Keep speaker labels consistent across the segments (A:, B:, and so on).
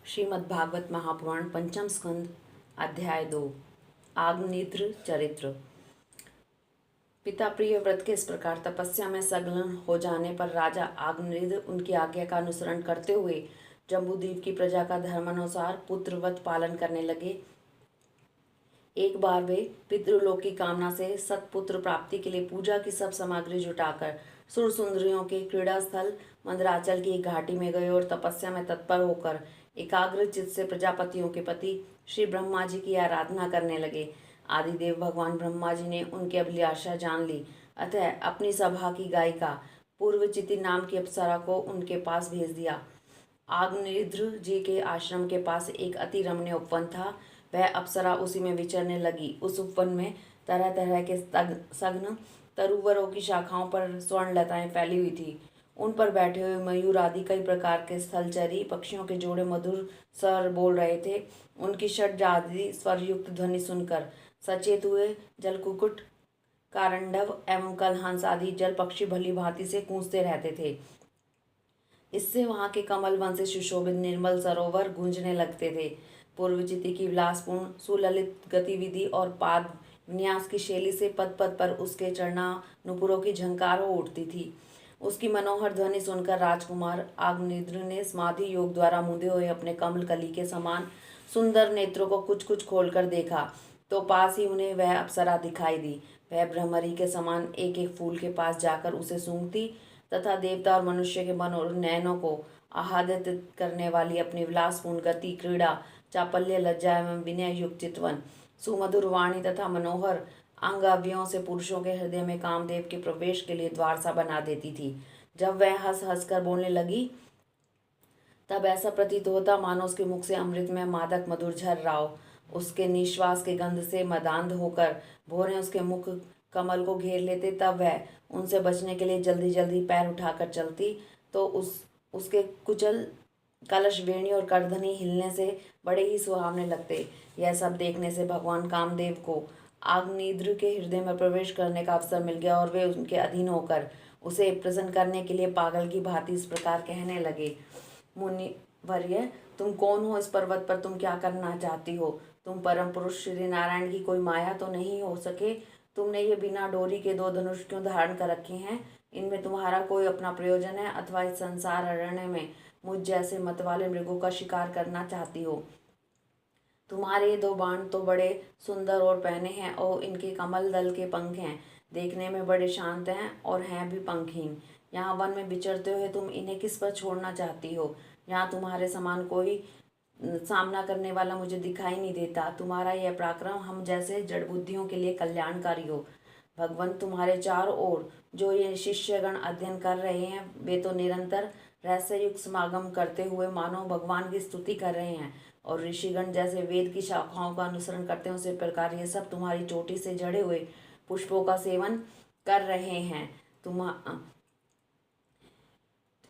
A: श्रीमद्भागवत महापुराण पंचम स्कंद अध्याय 2 आग्निद्र चरित्र। पिता प्रियव्रत के इस प्रकार तपस्या में संलग्न हो जाने पर राजा आग्निद्र उनकी आज्ञा का अनुसरण करते हुए जम्बूद्वीप की प्रजा का धर्मानुसार पुत्रवत पालन करने लगे। एक बार वे पितृलोक की कामना से सत्पुत्र प्राप्ति के लिए पूजा की सब सामग्री जुटाकर सुर सुंदरियों के क्रीड़ा स्थल मंदराचल की एक घाटी में गए और तपस्या में तत्पर होकर एकाग्र चित्त से प्रजापतियों के पति श्री ब्रह्मा जी की आराधना करने लगे। आदिदेव भगवान ब्रह्मा जी ने उनकी अभिलाषा जान ली, अतः अपनी सभा की गायिका पूर्वचिति नाम की अप्सरा को उनके पास भेज दिया। आग्निद्र जी के आश्रम के पास एक अति रमणीय उपवन था। वह अप्सरा उसी में विचरने लगी। उस उपवन में तरह तरह के सघन तरुवरों की शाखाओं पर स्वर्णलताएं फैली हुई थी। उन पर बैठे हुए मयूर आदि कई प्रकार के स्थलचरी पक्षियों के जोड़े मधुर स्वर बोल रहे थे। उनकी षड्जाति स्वरयुक्त ध्वनि सुनकर सचेत हुए जलकुक्कुट, कारंडव एवं कलहंस आदि जल पक्षी भली भांति से कूंजते रहते थे। इससे वहां के कमल वन से सुशोभित निर्मल सरोवर गूंजने लगते थे। पूर्वचिति की विलासपूर्ण सुललित गतिविधि और पाद विन्यास की शैली से पद पद पर उसके चरणानुपुरों की झंकार हो उठती थी। उसकी मनोहर ध्वनि सुनकर राजकुमार आग्निद्र ने समाधि योग द्वारा मुदे हुए अपने कमल कली के समान सुंदर नेत्रों को कुछ कुछ खोलकर देखा तो पास ही उन्हें वह अप्सरा दिखाई दी। वह भ्रमरी के समान एक एक फूल के पास जाकर उसे सूंघती तथा देवता और मनुष्य के मन और नयनों को आह्लादित करने वाली अपनी विलासपूर्ण गति, क्रीड़ा, चापल्य, लज्जा एवं विनय युक्त चितवन, सुमधुर वाणी तथा मनोहर अंगावयों से पुरुषों के हृदय में कामदेव के प्रवेश के लिए द्वार सा बना देती थी। जब वह हंस हंस कर बोलने लगी तब ऐसा प्रतीत होता मानो उसके मुख से अमृत में मादक मधुर झर रहा हो। उसके निश्वास के गंध से मदांध होकर भौरें उसके मुख कमल को घेर लेते। तब वह उनसे बचने के लिए जल्दी जल्दी पैर उठाकर चलती तो उसके कुचल कलश, वेणी और करधनी हिलने से बड़े ही सुहावने लगते। यह सब देखने से भगवान कामदेव को आग्निद्र के हृदय में प्रवेश करने का अवसर मिल गया और वे उनके अधीन होकर उसे प्रसन्न करने के लिए पागल की भांति इस प्रकार कहने लगे। मुनिवर्य, तुम कौन हो? इस पर्वत पर तुम क्या करना चाहती हो? तुम परम पुरुष श्री नारायण की कोई माया तो नहीं हो सके? तुमने ये बिना डोरी के 2 धनुष क्यों धारण कर रखे हैं? इनमें तुम्हारा कोई अपना प्रयोजन है अथवा इस संसार अरण्य में मुझ जैसे मतवाले मृगों का शिकार करना चाहती हो? तुम्हारे ये 2 बाण तो बड़े सुंदर और पहने हैं और इनके कमल दल के पंख हैं। देखने में बड़े शांत हैं और हैं भी पंखहीन। यहाँ वन में विचरते हुए तुम इन्हें किस पर छोड़ना चाहती हो? यहाँ तुम्हारे समान कोई सामना करने वाला मुझे दिखाई नहीं देता। तुम्हारा यह पराक्रम हम जैसे जड़बुद्धियों के लिए कल्याणकारी हो। भगवान, तुम्हारे चारों ओर जो ये शिष्यगण अध्ययन कर रहे हैं वे तो निरंतर रहस्ययुक्त समागम करते हुए मानो भगवान की स्तुति कर रहे हैं और ऋषिगण जैसे वेद की शाखाओं का अनुसरण करते हैं उसी प्रकार ये सब तुम्हारी चोटी से जड़े हुए पुष्पों का सेवन कर रहे हैं।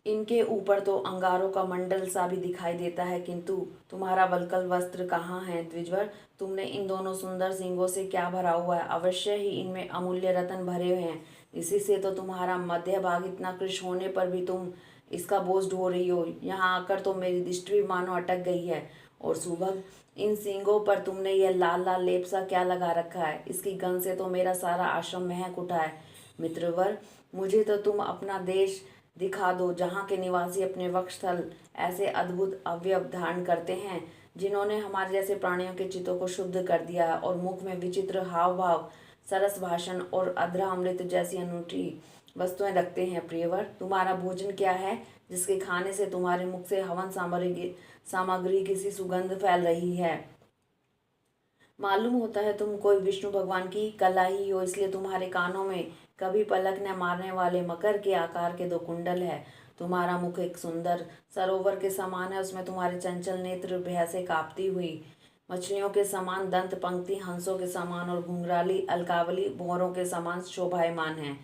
A: इनके ऊपर तो अंगारों का मंडल सा भी दिखाई देता है, किंतु तुम्हारा वल्कल वस्त्र कहाँ है? द्विजवर, तुमने इन दोनों सुंदर सिंगों से क्या भरा हुआ है? अवश्य ही इनमें अमूल्य रत्न भरे हुए हैं। इसी से तो तुम्हारा मध्य भाग इतना कृश होने पर भी तुम इसका बोझ ढो रही हो। यहाँ आकर तो मेरी दृष्टि मानो अटक गई है। और सुभग, इन सींगों पर तुमने यह लाल लाल लेप सा क्या लगा रखा है? इसकी गंध से तो मेरा सारा आश्रम महक उठा है। मित्रवर, मुझे तो तुम अपना देश दिखा दो जहाँ के निवासी अपने वक्षस्थल ऐसे अद्भुत अवयव धारण करते हैं जिन्होंने हमारे जैसे प्राणियों के चित्तों को शुद्ध कर दिया है और मुख में विचित्र हाव भाव, सरस भाषण और अधरा अमृत जैसी अनूठी वस्तुएं रखते हैं। प्रियवर, तुम्हारा भोजन क्या है जिसके खाने से तुम्हारे मुख से हवन सामग्री की सी सुगंध फैल रही है? मालूम होता है तुम कोई विष्णु भगवान की कला ही हो, इसलिए तुम्हारे कानों में कभी पलक न मारने वाले मकर के आकार के 2 कुंडल है। तुम्हारा मुख एक सुंदर सरोवर के समान है। उसमें तुम्हारे चंचल नेत्र भय से कांपती हुई मछलियों के समान, दंत पंक्ति हंसों के समान और घुंघराली अलकावली भौरों के समान शोभायमान है।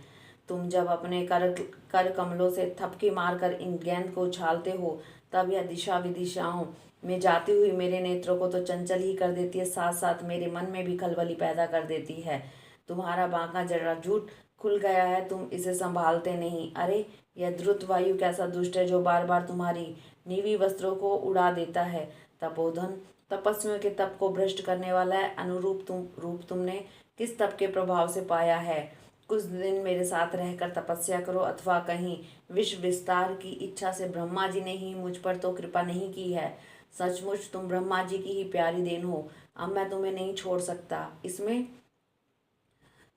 A: तुम जब अपने कर कमलों से थपकी मारकर इन गेंद को उछालते हो तब यह दिशा विदिशाओं में जाती हुई मेरे नेत्रों को तो चंचल ही कर देती है, साथ साथ मेरे मन में भी खलबली पैदा कर देती है। तुम्हारा बांका जटाजूट खुल गया है, तुम इसे संभालते नहीं। अरे यह द्रुत वायु कैसा दुष्ट है जो बार बार तुम्हारी नीवी वस्त्रों को उड़ा देता है। तपोधन तपस्वियों के तप को भ्रष्ट करने वाला है। अनुरूप रूप तुमने किस तप के प्रभाव से पाया है? कुछ दिन मेरे साथ रहकर तपस्या करो, अथवा कहीं विश्व विस्तार की इच्छा से ब्रह्मा जी ने ही मुझ पर तो कृपा नहीं की है। सचमुच तुम ब्रह्मा जी की ही प्यारी देन हो। अब मैं तुम्हें नहीं छोड़ सकता। इसमें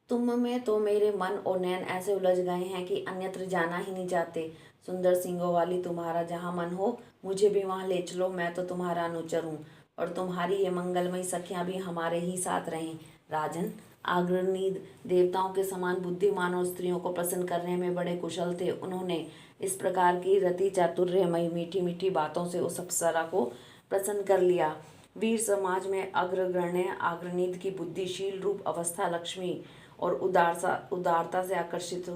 A: तुम में तो मेरे मन और नैन ऐसे उलझ गए हैं कि अन्यत्र जाना ही नहीं चाहते। सुंदर सिंगों वाली, तुम्हारा जहाँ मन हो मुझे भी वहाँ ले चलो। मैं तो तुम्हारा अनुचर हूँ और तुम्हारी ये मंगलमयी सखियाँ भी हमारे ही साथ रहें। राजन, आग्रनीद देवताओं के समान बुद्धिमान और स्त्रियों को प्रसन्न करने में बड़े कुशल थे। उन्होंने इस प्रकार की रति चातुर्यमयी मीठी मीठी बातों से उस अप्सरा को प्रसन्न कर लिया। वीर समाज में अग्रगण्य आग्रनीद की बुद्धिशील रूप अवस्था लक्ष्मी और उदारता से आकर्षित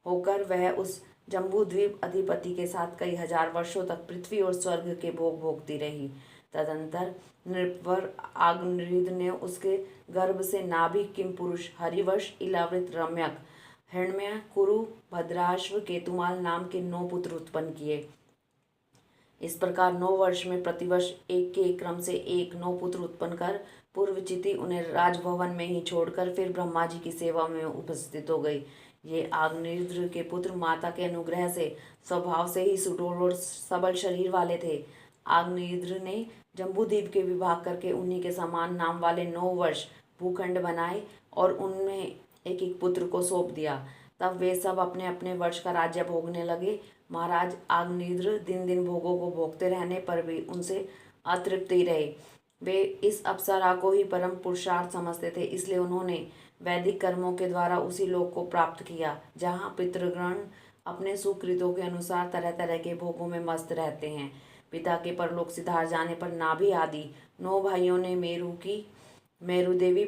A: होकर वह उस जम्बूद्वीप अधिपति के साथ कई हजार वर्षों तक पृथ्वी और स्वर्ग के भोग भोगती रही। तदंतर नृपवर आग्नेय ने उसके गर्भ से नाभिक किम पुरुष हरिवश इलावृत रम्यक हिरण्य कुरु भद्राश्व केतुमाल नाम के 9 पुत्र उत्पन्न किए। इस प्रकार 9 वर्ष में प्रतिवर्ष एक के क्रम से 9 पुत्र उत्पन्न कर पूर्वचिति उन्हें राजभवन में ही छोड़कर फिर ब्रह्मा जी की सेवा में उपस्थित हो गई। ये आग्नेय के पुत्र माता के अनुग्रह से स्वभाव से ही सुडौल और सबल शरीर वाले थे। आग्नेय ने जम्बूद्वीप के विभाग करके उन्हीं के समान नाम वाले 9 वर्ष भूखंड बनाए और उनमें एक एक पुत्र को सौंप दिया। तब वे सब अपने अपने वर्ष का राज्य भोगने लगे। महाराज आग्नेय दिन दिन भोगों को भोगते रहने पर भी उनसे अतृप्त ही रहे। वे इस अप्सरा को ही परम पुरुषार्थ समझते थे, इसलिए उन्होंने वैदिक कर्मों के द्वारा उसी लोक को प्राप्त किया जहाँ पितृगण अपने सुकृतों के अनुसार तरह तरह के भोगों में मस्त रहते हैं। पिता के परलोक सिधार जाने पर नाभि आदि 9 भाइयों ने मेरु देवी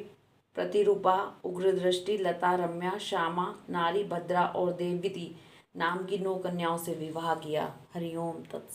A: प्रतिरूपा, उग्रदृष्टि, लता, रम्या, श्यामा, नारी, भद्रा और देवगति नाम की 9 कन्याओं से विवाह किया। हरिओम तत्सत।